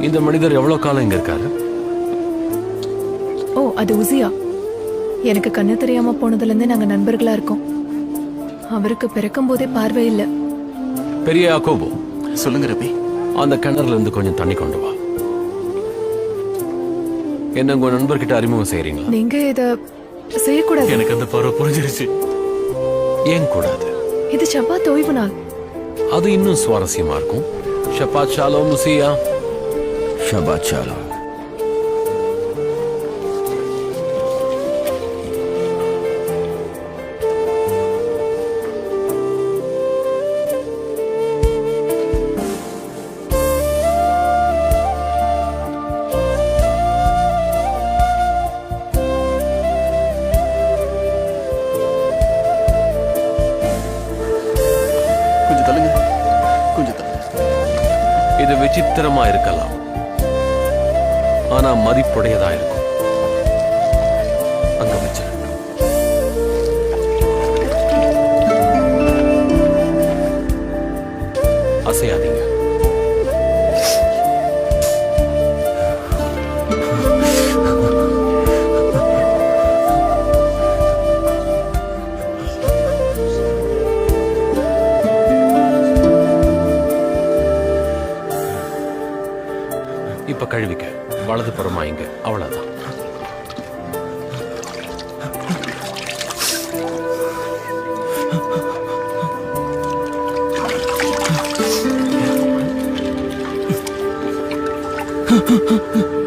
இந்த மனிதர் எவ்வளவு காலம் இங்க இருக்காரு? ஓ, அது உசியா. எனக்கு கண்ணு தெரியாம போனதுல இருந்தே நாங்க நண்பர்களா இருக்கோம். அவருக்கு பிறக்கும் போதே பார்வை இல்ல. பெரிய யாக்கோபு, சொல்லுங்க ரபி. அந்த கிணறுல இருந்து கொஞ்சம் தண்ணி கொண்டு வா. என்ன உங்க நண்பர்கிட்ட அறிமுகம் செய்யறீங்களா? நீங்க இத செய்யக்கூடாது. எனக்கு அந்த பார்வை புரிஞ்சிருச்சு. ஏன் கூடாது? இது ஷப்பாத் ஓய்வு நாள். அது இன்னும் சுவாரஸ்யமா இருக்கும். ஷபாத் ஷாலோம் உசியா. ஷபாத் ஷாலோம். கொஞ்சம் தள்ளுங்க, கொஞ்சம் தள்ளுங்க. இது விசித்திரமா இருக்கலாம், ஆனா மதிப்புடையதா இருக்கும். அங்க வச்சு அசையாதீங்க. இப்ப கழுவிக்க. வலது புறமா இங்க. அவ்வளவுதான். Ha ha ha.